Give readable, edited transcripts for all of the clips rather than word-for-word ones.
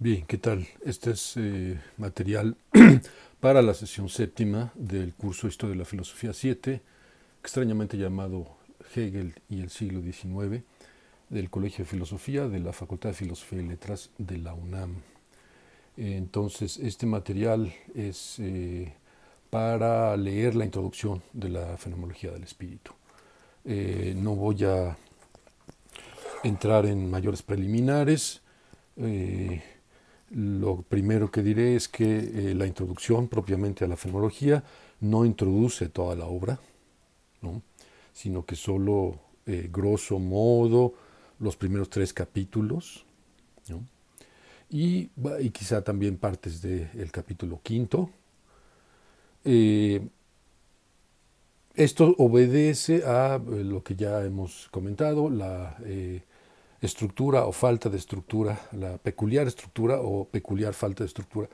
Bien, ¿qué tal? Este es material para la sesión séptima del curso Historia de la Filosofía 7, extrañamente llamado Hegel y el siglo XIX, del Colegio de Filosofía de la Facultad de Filosofía y Letras de la UNAM. Entonces, este material es para leer la introducción de la fenomenología del espíritu. No voy a entrar en mayores preliminares. Eh, Lo primero que diré es que la introducción propiamente a la fenomenología no introduce toda la obra, ¿no? Sino que solo, grosso modo, los primeros tres capítulos, ¿no? Y quizá también partes del capítulo quinto. Eh, Esto obedece a lo que ya hemos comentado, la estructura o falta de estructura, la peculiar estructura o peculiar falta de estructura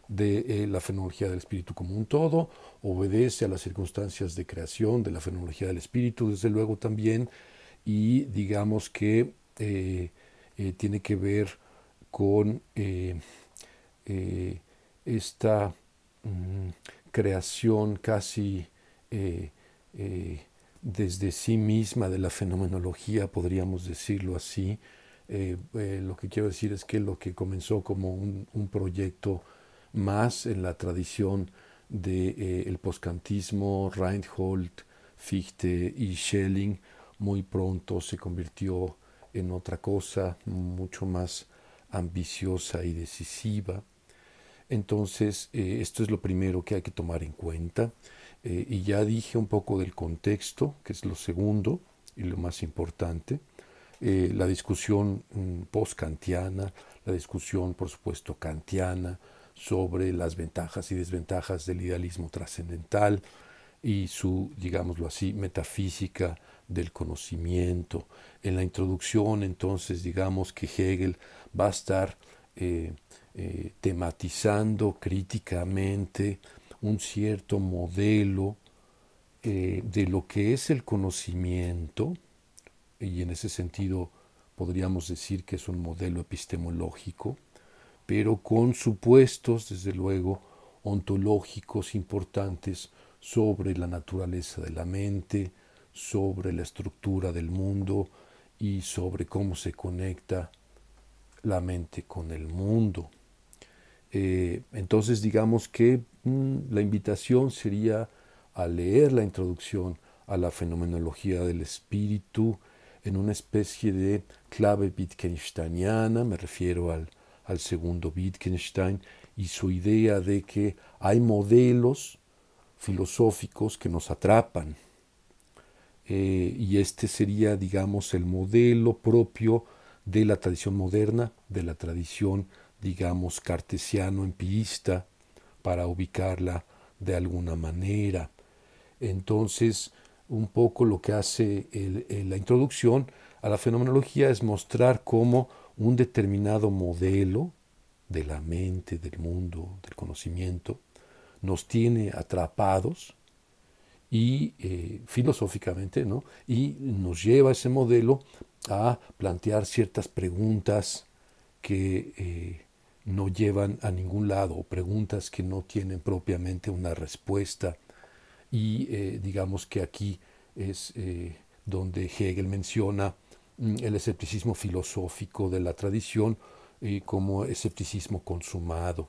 de la fenomenología del espíritu como un todo, obedece a las circunstancias de creación de la fenomenología del espíritu, desde luego también, y digamos que tiene que ver con eh, esta mm, creación casi eh, eh, desde sí misma de la fenomenología, podríamos decirlo así. Lo que quiero decir es que lo que comenzó como un proyecto más en la tradición del el postkantismo, Reinhold, Fichte y Schelling, muy pronto se convirtió en otra cosa mucho más ambiciosa y decisiva. Entonces, esto es lo primero que hay que tomar en cuenta. Y ya dije un poco del contexto, que es lo segundo y lo más importante. La discusión post-kantiana, la discusión, por supuesto, kantiana sobre las ventajas y desventajas del idealismo trascendental y su, digámoslo así, metafísica del conocimiento. En la introducción, entonces, digamos que Hegel va a estar eh, tematizando críticamente un cierto modelo de lo que es el conocimiento, y en ese sentido podríamos decir que es un modelo epistemológico, pero con supuestos, desde luego, ontológicos importantes sobre la naturaleza de la mente, sobre la estructura del mundo y sobre cómo se conecta la mente con el mundo. Entonces digamos que la invitación sería a leer la introducción a la fenomenología del espíritu en una especie de clave wittgensteiniana, me refiero al segundo Wittgenstein, y su idea de que hay modelos filosóficos que nos atrapan. Y este sería, digamos, el modelo propio de la tradición moderna, de la tradición, digamos, cartesiano-empirista, para ubicarla de alguna manera. Entonces, un poco lo que hace la introducción a la fenomenología es mostrar cómo un determinado modelo de la mente, del mundo, del conocimiento, nos tiene atrapados y filosóficamente, ¿no? Y nos lleva ese modelo a plantear ciertas preguntas que no llevan a ningún lado, o preguntas que no tienen propiamente una respuesta. Y digamos que aquí es donde Hegel menciona el escepticismo filosófico de la tradición como escepticismo consumado.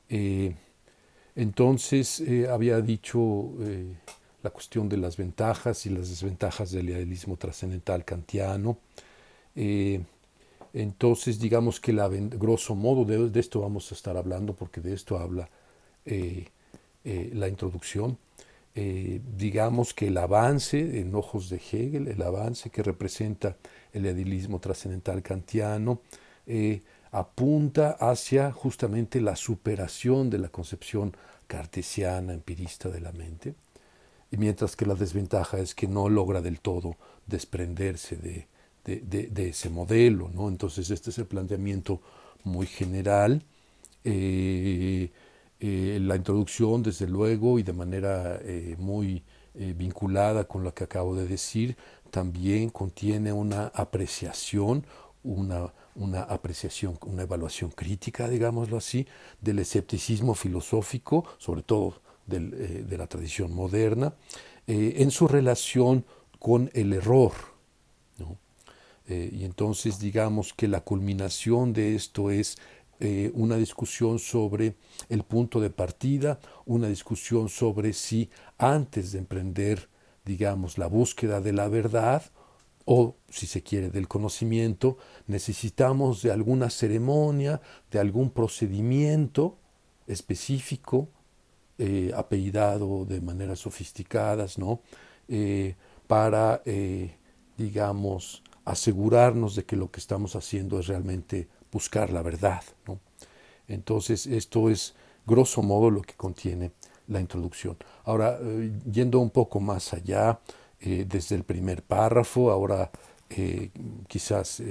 Eh, entonces, había dicho la cuestión de las ventajas y las desventajas del idealismo trascendental kantiano. Eh, entonces, digamos que grosso modo de esto vamos a estar hablando, porque de esto habla eh, la introducción. Digamos que el avance, en ojos de Hegel, el avance que representa el idealismo trascendental kantiano, apunta hacia justamente la superación de la concepción cartesiana, empirista de la mente, y mientras que la desventaja es que no logra del todo desprenderse de ese modelo, ¿no? Entonces este es el planteamiento muy general. Eh, la introducción, desde luego, y de manera muy vinculada con lo que acabo de decir, también contiene una apreciación una apreciación, una evaluación crítica, digámoslo así, del escepticismo filosófico, sobre todo de la tradición moderna, en su relación con el error, ¿no? Y entonces digamos que la culminación de esto es una discusión sobre el punto de partida, una discusión sobre si antes de emprender, digamos, la búsqueda de la verdad, o si se quiere del conocimiento, necesitamos de alguna ceremonia, de algún procedimiento específico, apellidado de maneras sofisticadas, ¿no? Para, digamos, asegurarnos de que lo que estamos haciendo es realmente buscar la verdad, ¿no? Entonces, esto es grosso modo lo que contiene la introducción. Ahora, yendo un poco más allá, desde el primer párrafo, ahora quizás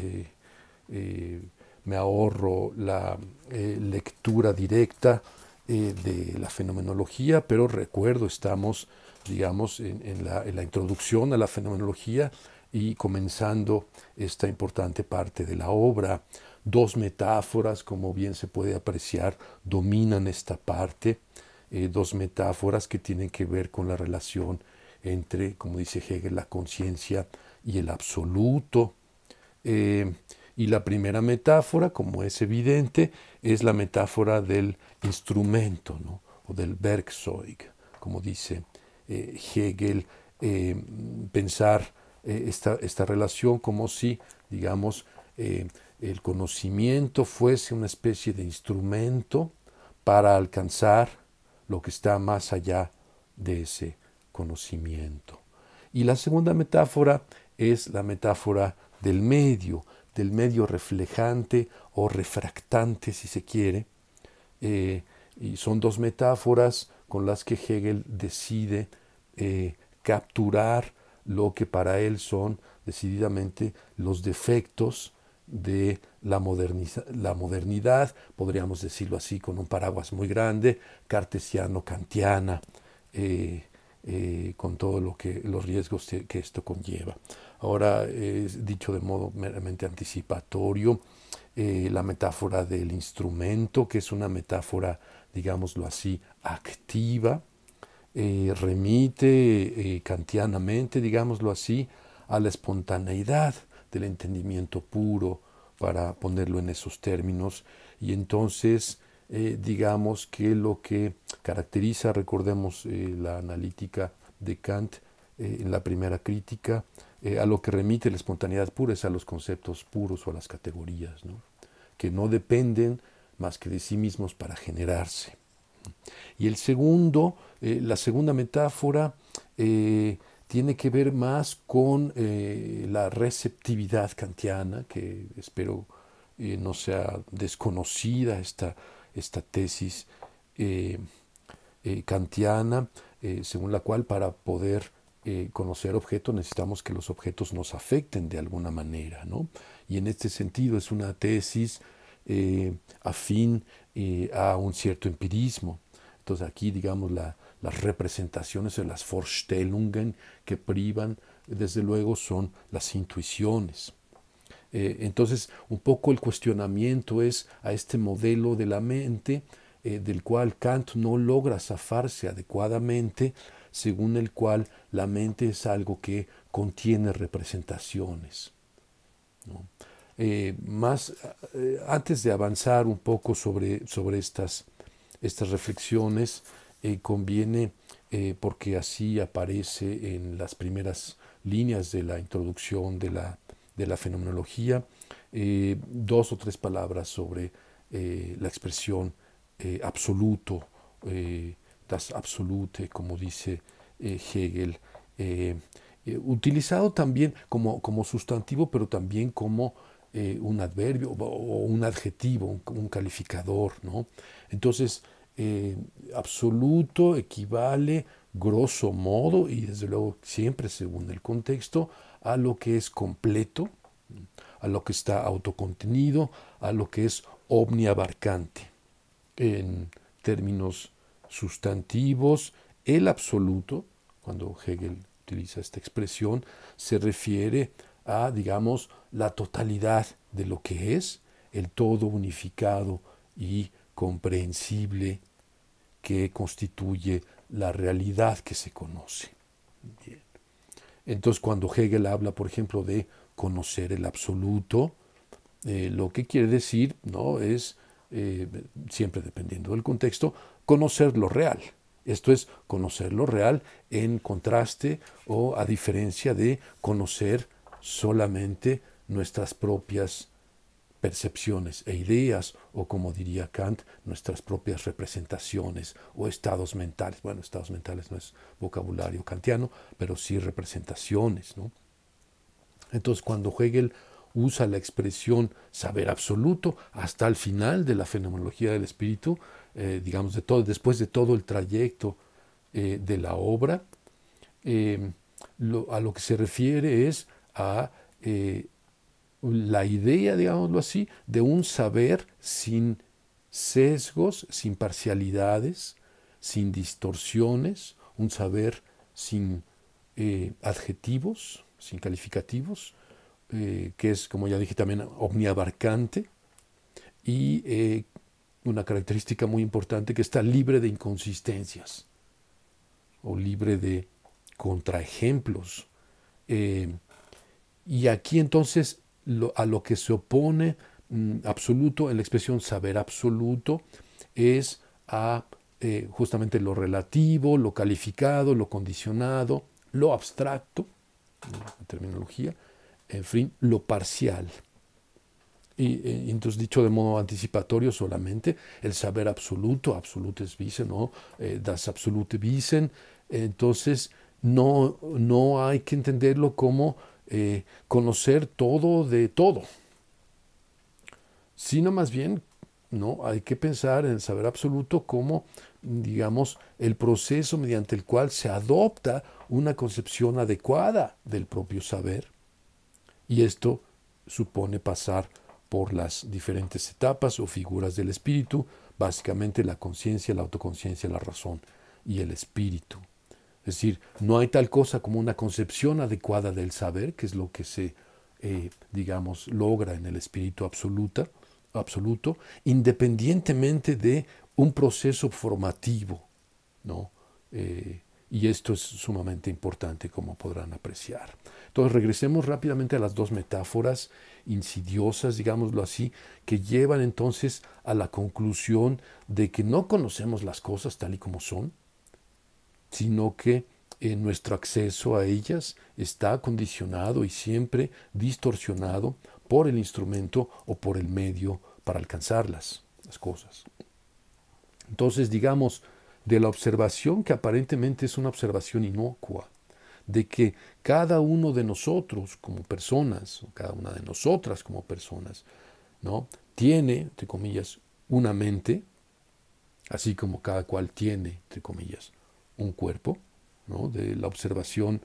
me ahorro la lectura directa de la fenomenología, pero recuerdo, estamos, digamos, en la introducción a la fenomenología y comenzando esta importante parte de la obra. Dos metáforas, como bien se puede apreciar, dominan esta parte, dos metáforas que tienen que ver con la relación entre, como dice Hegel, la conciencia y el absoluto. Y la primera metáfora, como es evidente, es la metáfora del instrumento, ¿no? O del Werkzeug, como dice Hegel, pensar esta relación como si, digamos, el conocimiento fuese una especie de instrumento para alcanzar lo que está más allá de ese conocimiento. Y la segunda metáfora es la metáfora del medio reflejante o refractante, si se quiere. Y son dos metáforas con las que Hegel decide capturar lo que para él son decididamente los defectos de la modernidad, podríamos decirlo así con un paraguas muy grande, cartesiano-kantiana, con todo los riesgos que esto conlleva. Ahora, dicho de modo meramente anticipatorio, la metáfora del instrumento, que es una metáfora, digámoslo así, activa, remite kantianamente, digámoslo así, a la espontaneidad del entendimiento puro, para ponerlo en esos términos, y entonces digamos que lo que caracteriza, recordemos la analítica de Kant en la primera crítica, a lo que remite la espontaneidad pura es a los conceptos puros o a las categorías, ¿no? Que no dependen más que de sí mismos para generarse. Y la segunda metáfora tiene que ver más con la receptividad kantiana, que espero no sea desconocida esta tesis kantiana, según la cual para poder conocer objetos necesitamos que los objetos nos afecten de alguna manera, ¿no? Y en este sentido es una tesis afín a un cierto empirismo. Entonces aquí, digamos, las representaciones o las Vorstellungen que privan, desde luego, son las intuiciones. Entonces, un poco el cuestionamiento es a este modelo de la mente del cual Kant no logra zafarse adecuadamente, según el cual la mente es algo que contiene representaciones, ¿no? Antes de avanzar un poco sobre estas reflexiones, conviene, porque así aparece en las primeras líneas de la introducción de la fenomenología, dos o tres palabras sobre la expresión absoluto, das Absolute, como dice Hegel, utilizado también como sustantivo, pero también como un adverbio o un adjetivo, un calificador, ¿no? Entonces, absoluto equivale, grosso modo, y desde luego siempre según el contexto, a lo que es completo, a lo que está autocontenido, a lo que es omniabarcante. En términos sustantivos, el absoluto, cuando Hegel utiliza esta expresión, se refiere a, digamos, la totalidad de lo que es el todo unificado y comprensible que constituye la realidad que se conoce. Bien. Entonces, cuando Hegel habla, por ejemplo, de conocer el absoluto, lo que quiere decir, ¿no?, es, siempre dependiendo del contexto, conocer lo real. Esto es conocer lo real en contraste o a diferencia de conocer solamente nuestras propias percepciones e ideas, o como diría Kant, nuestras propias representaciones o estados mentales. Bueno, estados mentales no es vocabulario kantiano, pero sí representaciones, ¿no? Entonces, cuando Hegel usa la expresión saber absoluto hasta el final de la fenomenología del espíritu, digamos, después de todo el trayecto de la obra, a lo que se refiere es a la idea, digámoslo así, de un saber sin sesgos, sin parcialidades, sin distorsiones, un saber sin adjetivos, sin calificativos, que es, como ya dije, también omniabarcante, y una característica muy importante, que está libre de inconsistencias o libre de contraejemplos. Y aquí entonces a lo que se opone absoluto en la expresión saber absoluto es a justamente lo relativo, lo calificado, lo condicionado, lo abstracto, la terminología, en fin, lo parcial. Y entonces, dicho de modo anticipatorio solamente, el saber absoluto, absolutes wissen, ¿no? Das absolute Wissen, entonces no hay que entenderlo como conocer todo de todo, sino más bien, no, hay que pensar en el saber absoluto como, digamos, el proceso mediante el cual se adopta una concepción adecuada del propio saber, y esto supone pasar por las diferentes etapas o figuras del espíritu, básicamente la conciencia, la autoconciencia, la razón y el espíritu. Es decir, no hay tal cosa como una concepción adecuada del saber, que es lo que se, digamos, logra en el espíritu absoluto, independientemente de un proceso formativo, ¿no? Y esto es sumamente importante, como podrán apreciar. Entonces, regresemos rápidamente a las dos metáforas insidiosas, digámoslo así, que llevan entonces a la conclusión de que no conocemos las cosas tal y como son, sino que nuestro acceso a ellas está condicionado y siempre distorsionado por el instrumento o por el medio para alcanzarlas, las cosas. Entonces, digamos, de la observación, que aparentemente es una observación inocua, de que cada uno de nosotros como personas, o cada una de nosotras como personas, ¿no?, tiene, entre comillas, una mente, así como cada cual tiene, entre comillas, un cuerpo, ¿no?, de la observación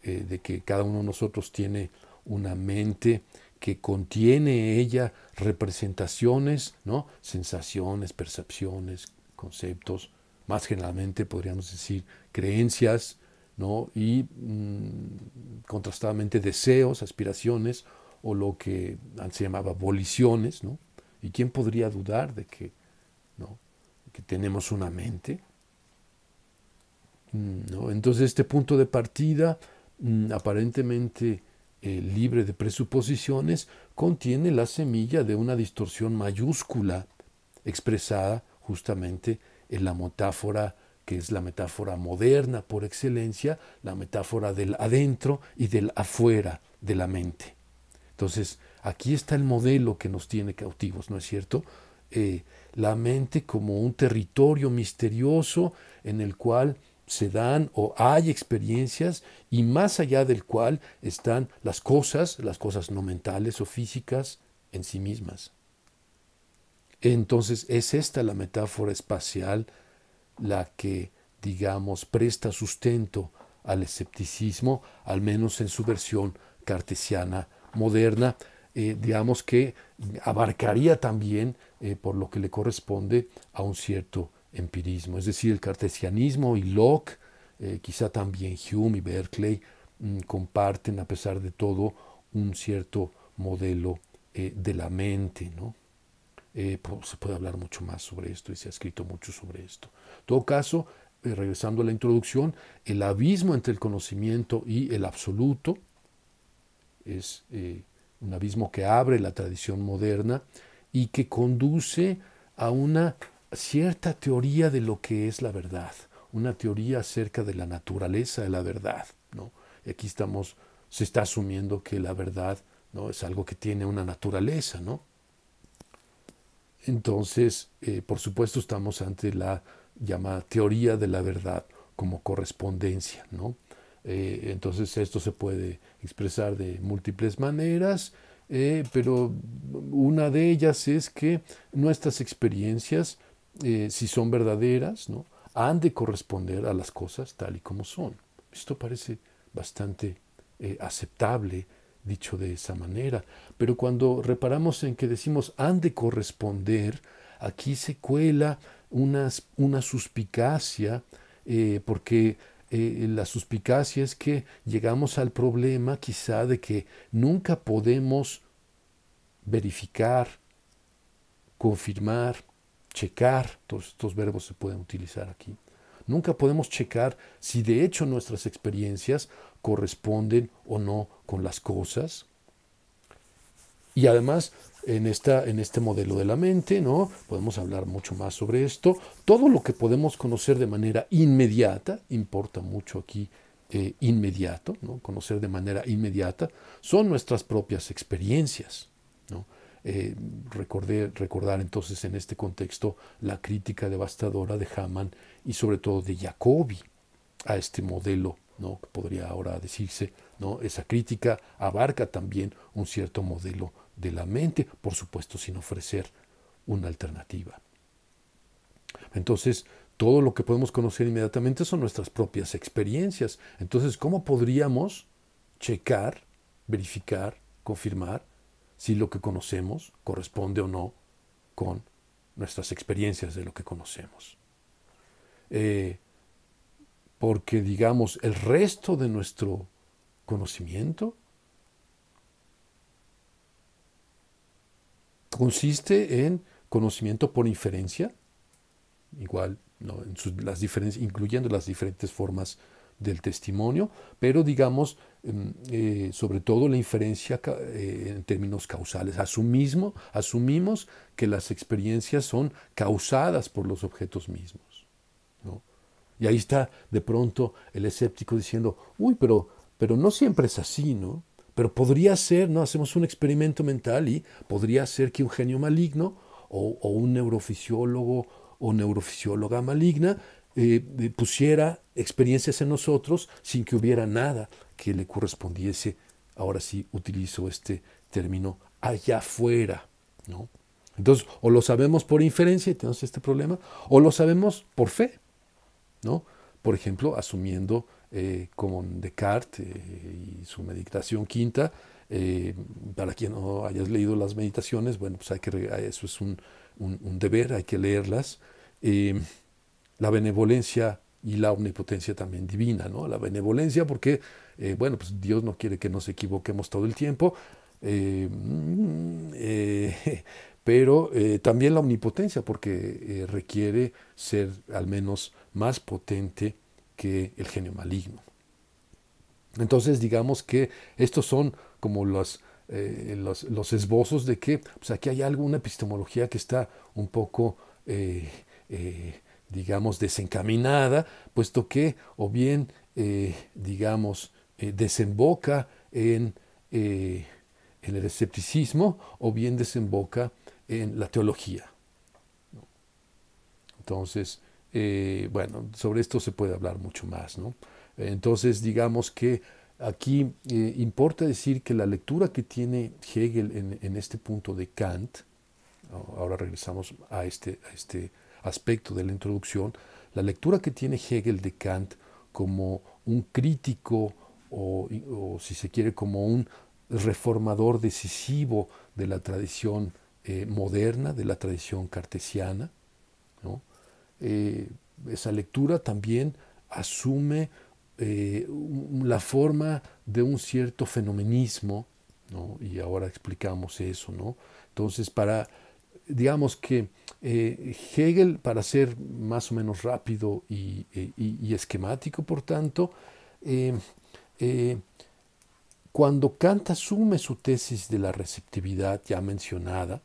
de que cada uno de nosotros tiene una mente que contiene ella representaciones, ¿no?, sensaciones, percepciones, conceptos, más generalmente podríamos decir creencias, ¿no?, y contrastadamente deseos, aspiraciones, o lo que antes se llamaba voliciones, ¿no? ¿Y quién podría dudar de que, ¿no?, que tenemos una mente? ¿No? Entonces, este punto de partida, aparentemente libre de presuposiciones, contiene la semilla de una distorsión mayúscula expresada justamente en la metáfora que es la metáfora moderna por excelencia, la metáfora del adentro y del afuera de la mente. Entonces, aquí está el modelo que nos tiene cautivos, ¿no es cierto? La mente como un territorio misterioso en el cual se dan o hay experiencias, y más allá del cual están las cosas no mentales o físicas en sí mismas. Entonces, es esta la metáfora espacial la que, digamos, presta sustento al escepticismo, al menos en su versión cartesiana moderna, digamos que abarcaría también, por lo que le corresponde, a un cierto empirismo. Es decir, el cartesianismo y Locke, quizá también Hume y Berkeley, comparten, a pesar de todo, un cierto modelo de la mente, ¿no? Se puede hablar mucho más sobre esto y se ha escrito mucho sobre esto. En todo caso, regresando a la introducción, el abismo entre el conocimiento y el absoluto es un abismo que abre la tradición moderna y que conduce a una cierta teoría de lo que es la verdad, una teoría acerca de la naturaleza de la verdad, ¿no? Y aquí se está asumiendo que la verdad, ¿no?, es algo que tiene una naturaleza, ¿no? Entonces, por supuesto, estamos ante la llamada teoría de la verdad como correspondencia, ¿no? Entonces, esto se puede expresar de múltiples maneras, pero una de ellas es que nuestras experiencias, si son verdaderas, ¿no?, han de corresponder a las cosas tal y como son. Esto parece bastante aceptable dicho de esa manera, pero cuando reparamos en que decimos han de corresponder, aquí se cuela una suspicacia, porque la suspicacia es que llegamos al problema quizá de que nunca podemos verificar, confirmar, checar, todos estos verbos se pueden utilizar aquí. Nunca podemos checar si de hecho nuestras experiencias corresponden o no con las cosas. Y además, en este modelo de la mente, ¿no?, podemos hablar mucho más sobre esto. Todo lo que podemos conocer de manera inmediata, importa mucho aquí inmediato, ¿no?, conocer de manera inmediata, son nuestras propias experiencias, ¿no? Recordar entonces en este contexto la crítica devastadora de Hamann y sobre todo de Jacobi a este modelo, ¿no?, que podría ahora decirse, ¿no?, esa crítica abarca también un cierto modelo de la mente, por supuesto sin ofrecer una alternativa. Entonces, todo lo que podemos conocer inmediatamente son nuestras propias experiencias. Entonces, ¿cómo podríamos checar, verificar, confirmar si lo que conocemos corresponde o no con nuestras experiencias de lo que conocemos? Porque, digamos, el resto de nuestro conocimiento consiste en conocimiento por inferencia, igual, ¿no?, las incluyendo las diferentes formas del testimonio, pero digamos, sobre todo la inferencia en términos causales. Asumimos que las experiencias son causadas por los objetos mismos, ¿no? Y ahí está de pronto el escéptico diciendo, uy, pero no siempre es así, ¿no? Pero podría ser, ¿no? Hacemos un experimento mental y podría ser que un genio maligno o un neurofisiólogo o neurofisióloga maligna pusiera experiencias en nosotros sin que hubiera nada que le correspondiese, ahora sí utilizo este término, allá afuera, ¿no? Entonces, o lo sabemos por inferencia y tenemos este problema, o lo sabemos por fe, ¿no? Por ejemplo, asumiendo como Descartes y su meditación quinta, para quien no hayas leído las meditaciones, bueno, pues eso es un deber, hay que leerlas. La benevolencia y la omnipotencia también divina, ¿no? La benevolencia porque, bueno, pues Dios no quiere que nos equivoquemos todo el tiempo, eh, pero también la omnipotencia porque requiere ser al menos más potente que el genio maligno. Entonces, digamos que estos son como los esbozos de que pues aquí hay una epistemología que está un poco, digamos, desencaminada, puesto que o bien, digamos, desemboca en el escepticismo o bien desemboca en la teología. Entonces, bueno, sobre esto se puede hablar mucho más, ¿no? Entonces, digamos que aquí importa decir que la lectura que tiene Hegel en este punto de Kant, ahora regresamos a este aspecto de la introducción, la lectura que tiene Hegel de Kant como un crítico o si se quiere, como un reformador decisivo de la tradición moderna, de la tradición cartesiana, ¿no? Esa lectura también asume la forma de un cierto fenomenismo, ¿no? Y ahora explicamos eso, ¿no? Entonces, digamos que Hegel, para ser más o menos rápido y esquemático, por tanto, eh, eh, cuando Kant asume su tesis de la receptividad ya mencionada,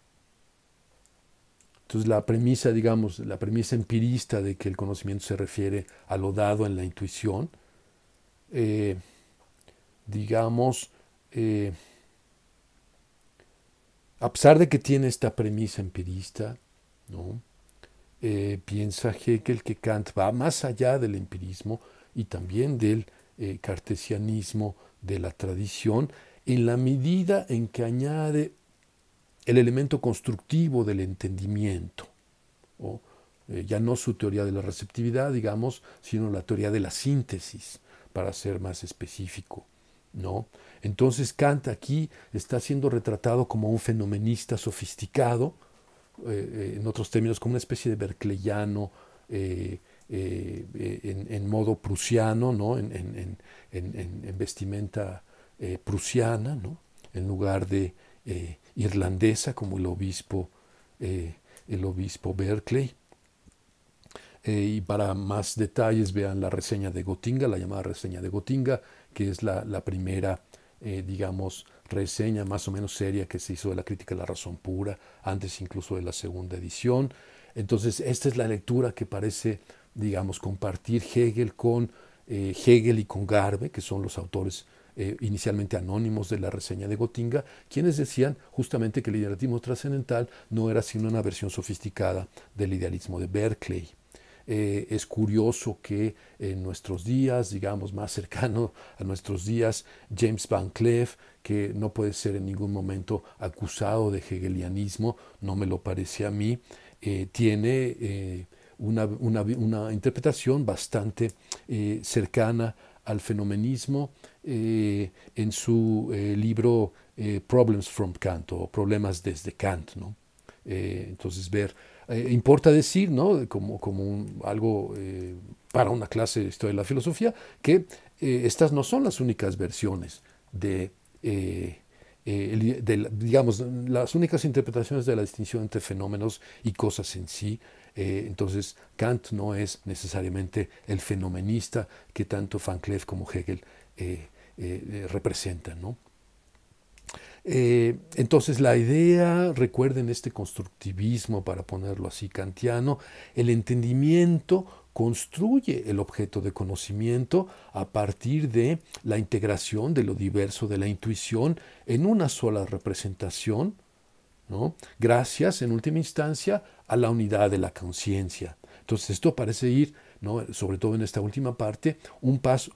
entonces la premisa, digamos, la premisa empirista de que el conocimiento se refiere a lo dado en la intuición, eh, digamos, eh, a pesar de que tiene esta premisa empirista, ¿no? Piensa Hegel que Kant va más allá del empirismo y también del cartesianismo de la tradición, en la medida en que añade el elemento constructivo del entendimiento, ¿no? Ya no su teoría de la receptividad, digamos, sino la teoría de la síntesis, para ser más específico, ¿no? Entonces Kant aquí está siendo retratado como un fenomenista sofisticado, en otros términos, como una especie de berkeleyano en modo prusiano, ¿no? En vestimenta prusiana, ¿no? En lugar de irlandesa, como el obispo Berkeley. Y para más detalles vean la reseña de Gotinga, la llamada reseña de Gotinga, que es la primera, digamos, reseña más o menos seria que se hizo de la crítica de la razón pura, antes incluso de la segunda edición. Entonces, esta es la lectura que parece, digamos, compartir Hegel con Hegel y con Garbe, que son los autores inicialmente anónimos de la reseña de Gotinga, quienes decían justamente que el idealismo trascendental no era sino una versión sofisticada del idealismo de Berkeley. Es curioso que en nuestros días, digamos más cercano a nuestros días, James Van Cleef, que no puede ser en ningún momento acusado de hegelianismo, no me lo parece a mí, tiene una interpretación bastante cercana al fenomenismo en su libro Problems from Kant, o Problemas desde Kant, ¿no? Entonces importa decir, ¿no? Como algo para una clase de historia de la filosofía, que estas no son las únicas versiones digamos, las únicas interpretaciones de la distinción entre fenómenos y cosas en sí. Entonces, Kant no es necesariamente el fenomenista que tanto Van Cleef como Hegel representan, ¿no? Entonces la idea, recuerden este constructivismo, para ponerlo así, kantiano, el entendimiento construye el objeto de conocimiento a partir de la integración de lo diverso de la intuición en una sola representación, ¿no? Gracias, en última instancia, a la unidad de la conciencia. Entonces esto parece ir, ¿no? Sobre todo en esta última parte, un paso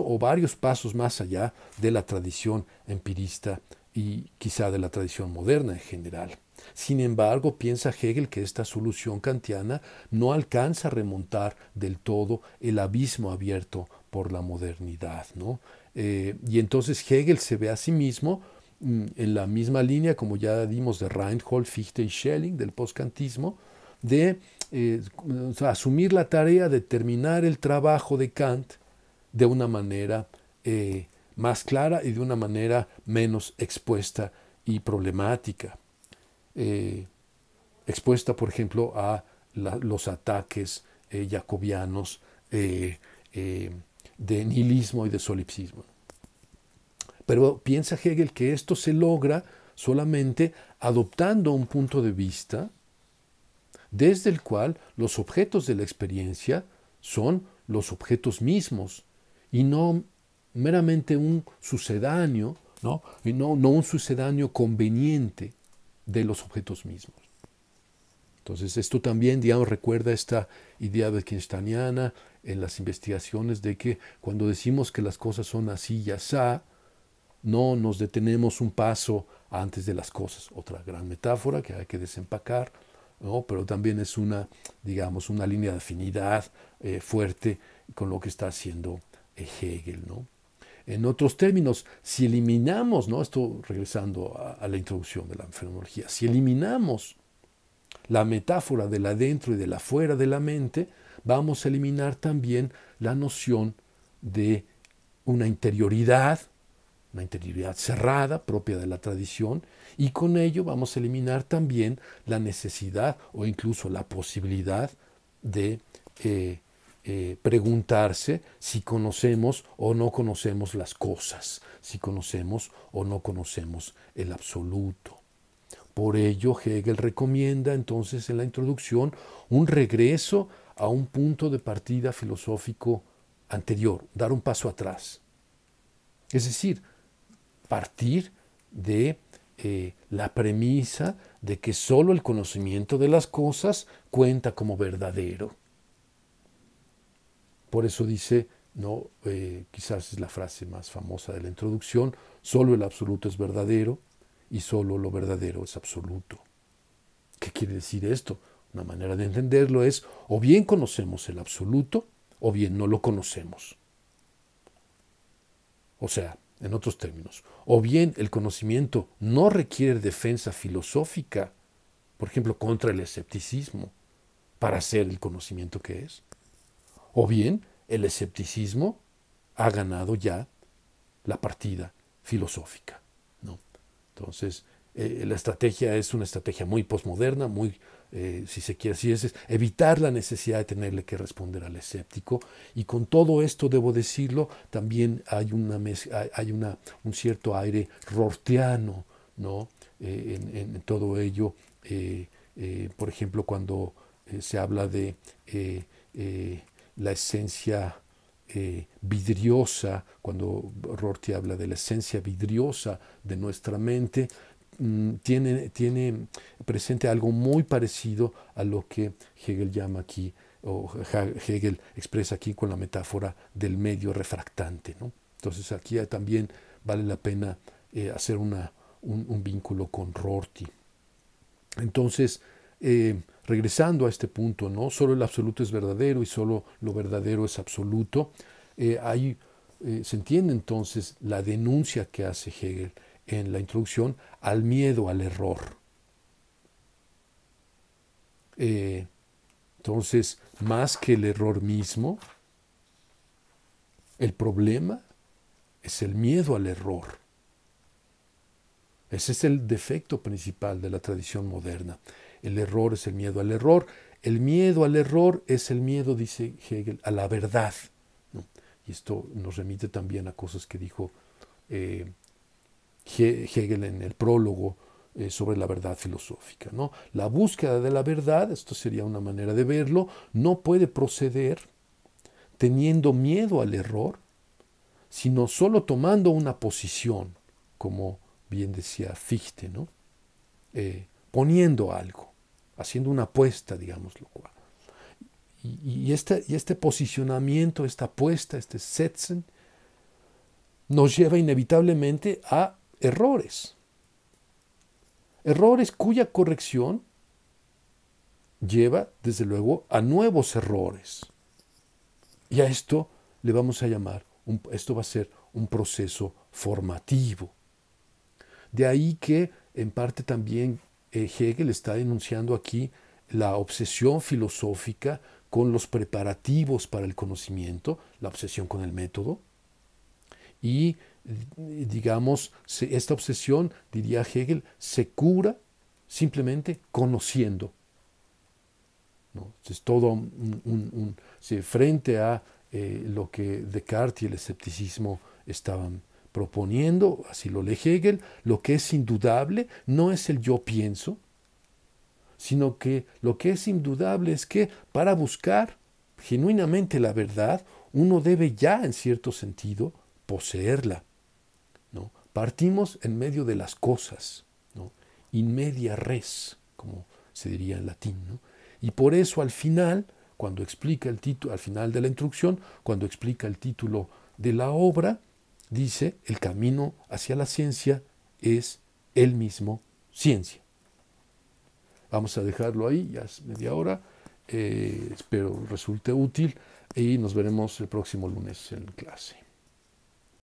o varios pasos más allá de la tradición empirista y quizá de la tradición moderna en general. Sin embargo, piensa Hegel que esta solución kantiana no alcanza a remontar del todo el abismo abierto por la modernidad, ¿no? Y entonces Hegel se ve a sí mismo en la misma línea, como ya dimos, de Reinhold, Fichte y Schelling, del postkantismo, de o sea, asumir la tarea de terminar el trabajo de Kant de una manera más clara y de una manera menos expuesta y problemática. Expuesta, por ejemplo, a los ataques jacobianos de nihilismo y de solipsismo. Pero piensa Hegel que esto se logra solamente adoptando un punto de vista desde el cual los objetos de la experiencia son los objetos mismos y no meramente un sucedáneo, ¿no? Y no un sucedáneo conveniente de los objetos mismos. Entonces esto también, digamos, recuerda esta idea wittgensteiniana en las investigaciones de que cuando decimos que las cosas son así y asá, no nos detenemos un paso antes de las cosas. Otra gran metáfora que hay que desempacar, ¿no? Pero también es digamos, una línea de afinidad fuerte con lo que está haciendo Hegel, ¿no? En otros términos, si eliminamos, ¿no? Esto regresando a la introducción de la fenomenología, si eliminamos la metáfora del adentro y del afuera de la mente, vamos a eliminar también la noción de una interioridad una interioridad cerrada propia de la tradición, y con ello vamos a eliminar también la necesidad o incluso la posibilidad de preguntarse si conocemos o no conocemos las cosas, si conocemos o no conocemos el absoluto. Por ello, Hegel recomienda entonces en la introducción un regreso a un punto de partida filosófico anterior, dar un paso atrás. Es decir, partir de la premisa de que sólo el conocimiento de las cosas cuenta como verdadero. Por eso dice, no, quizás es la frase más famosa de la introducción, sólo el absoluto es verdadero y sólo lo verdadero es absoluto. ¿Qué quiere decir esto? Una manera de entenderlo es, o bien conocemos el absoluto, o bien no lo conocemos. O sea, en otros términos, o bien el conocimiento no requiere defensa filosófica, por ejemplo, contra el escepticismo, para ser el conocimiento que es, o bien el escepticismo ha ganado ya la partida filosófica, ¿no? Entonces, la estrategia es una estrategia muy posmoderna, muy, si se quiere así, es evitar la necesidad de tenerle que responder al escéptico. Y con todo esto, debo decirlo, también hay un cierto aire rortiano, ¿no? En todo ello, por ejemplo, cuando se habla de la esencia vidriosa, cuando Rorty habla de la esencia vidriosa de nuestra mente, tiene presente algo muy parecido a lo que Hegel llama aquí, o Hegel expresa aquí con la metáfora del medio refractante, ¿no? Entonces aquí también vale la pena hacer un vínculo con Rorty. Entonces, regresando a este punto, ¿no? Solo el absoluto es verdadero y solo lo verdadero es absoluto. Se entiende entonces la denuncia que hace Hegel en la introducción al miedo al error. Entonces, más que el error mismo, el problema es el miedo al error. Ese es el defecto principal de la tradición moderna. El error es el miedo al error. El miedo al error es el miedo, dice Hegel, a la verdad, ¿no? Y esto nos remite también a cosas que dijo Hegel en el prólogo sobre la verdad filosófica, ¿no? La búsqueda de la verdad, esto sería una manera de verlo, no puede proceder teniendo miedo al error, sino solo tomando una posición, como bien decía Fichte, ¿no? Poniendo algo, haciendo una apuesta, digámoslo. Y este posicionamiento, esta apuesta, este setzen, nos lleva inevitablemente a errores. Errores cuya corrección lleva, desde luego, a nuevos errores. Y a esto le vamos a llamar, esto va a ser un proceso formativo. De ahí que, en parte también, Hegel está denunciando aquí la obsesión filosófica con los preparativos para el conocimiento, la obsesión con el método. Y, digamos, esta obsesión, diría Hegel, se cura simplemente conociendo, ¿no? Es todo frente a lo que Descartes y el escepticismo estaban proponiendo, así lo lee Hegel, lo que es indudable no es el yo pienso, sino que lo que es indudable es que para buscar genuinamente la verdad, uno debe ya, en cierto sentido, poseerla, ¿no? Partimos en medio de las cosas, ¿no? In media res, como se diría en latín, ¿no? Y por eso al final, cuando explica el título, al final de la introducción, cuando explica el título de la obra, dice, el camino hacia la ciencia es el mismo ciencia. Vamos a dejarlo ahí, ya es media hora, espero resulte útil y nos veremos el próximo lunes en clase.